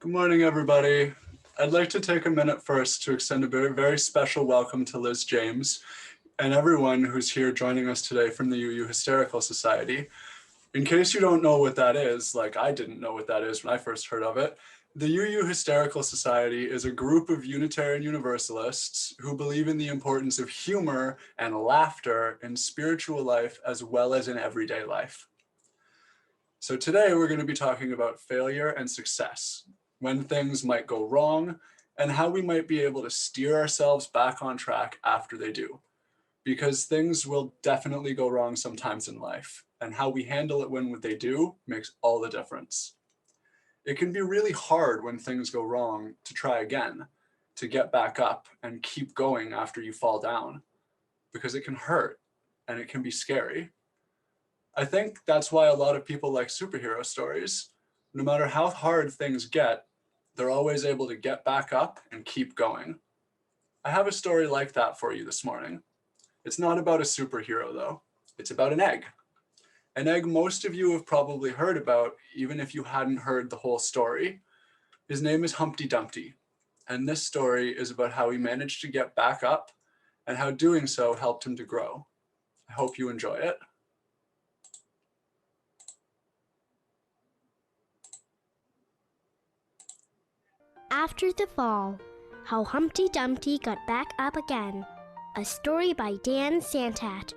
Good morning, everybody. I'd like to take a minute first to extend a very special welcome to Liz James and everyone who's here joining us today from the UU Hysterical Society. In case you don't know what that is, like I didn't know what that is when I first heard of it, the UU Hysterical Society is a group of Unitarian Universalists who believe in the importance of humor and laughter in spiritual life as well as in everyday life. So today we're going to be talking about failure and success, when things might go wrong, and how we might be able to steer ourselves back on track after they do. Because things will definitely go wrong sometimes in life, and how we handle it when they do makes all the difference. It can be really hard when things go wrong to try again, to get back up and keep going after you fall down, because it can hurt and it can be scary. I think that's why a lot of people like superhero stories. No matter how hard things get, they're always able to get back up and keep going. I have a story like that for you this morning. It's not about a superhero though. It's about an egg. An egg most of you have probably heard about, even if you hadn't heard the whole story. His name is Humpty Dumpty, and this story is about how he managed to get back up and how doing so helped him to grow. I hope you enjoy it. After the Fall, How Humpty Dumpty Got Back Up Again. A story by Dan Santat.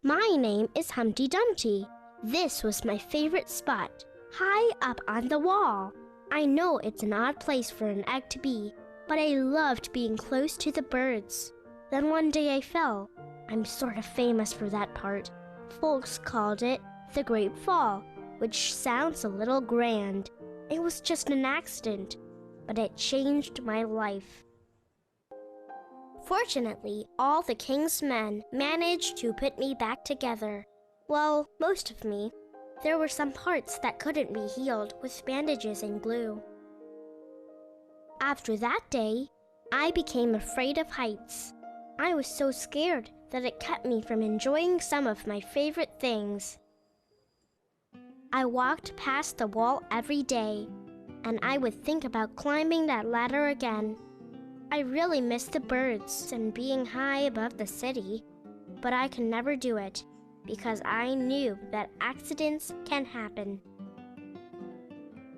My name is Humpty Dumpty. This was my favorite spot, high up on the wall. I know it's an odd place for an egg to be, but I loved being close to the birds. Then one day I fell. I'm sort of famous for that part. Folks called it the Great Fall, which sounds a little grand. It was just an accident, but it changed my life. Fortunately, all the king's men managed to put me back together. Well, most of me. There were some parts that couldn't be healed with bandages and glue. After that day, I became afraid of heights. I was so scared that it kept me from enjoying some of my favorite things. I walked past the wall every day, and I would think about climbing that ladder again. I really missed the birds and being high above the city, but I could never do it because I knew that accidents can happen.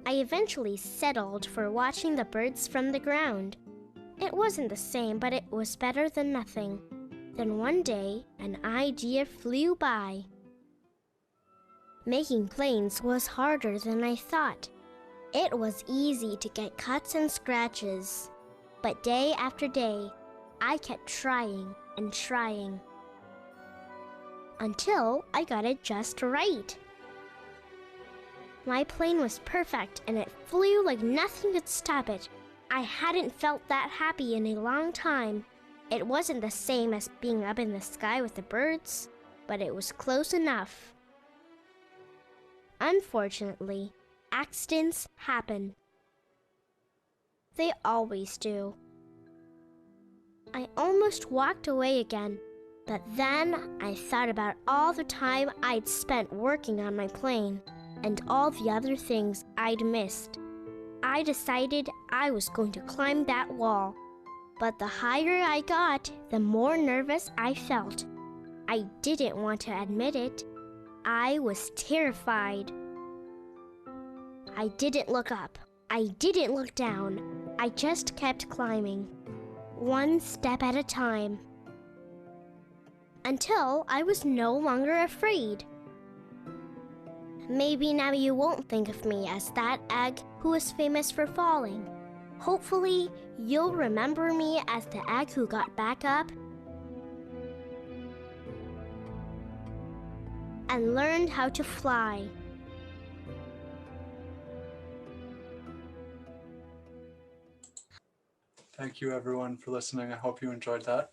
I eventually settled for watching the birds from the ground. It wasn't the same, but it was better than nothing. Then one day, an idea flew by. Making planes was harder than I thought. It was easy to get cuts and scratches, but day after day, I kept trying and trying until I got it just right. My plane was perfect and it flew like nothing could stop it. I hadn't felt that happy in a long time. It wasn't the same as being up in the sky with the birds, but it was close enough. Unfortunately, accidents happen. They always do. I almost walked away again, but then I thought about all the time I'd spent working on my plane and all the other things I'd missed. I decided I was going to climb that wall, but the higher I got, the more nervous I felt. I didn't want to admit it. I was terrified. I didn't look up. I didn't look down. I just kept climbing, one step at a time, until I was no longer afraid. Maybe now you won't think of me as that egg who was famous for falling. Hopefully, you'll remember me as the egg who got back up and learned how to fly. Thank you everyone for listening. I hope you enjoyed that.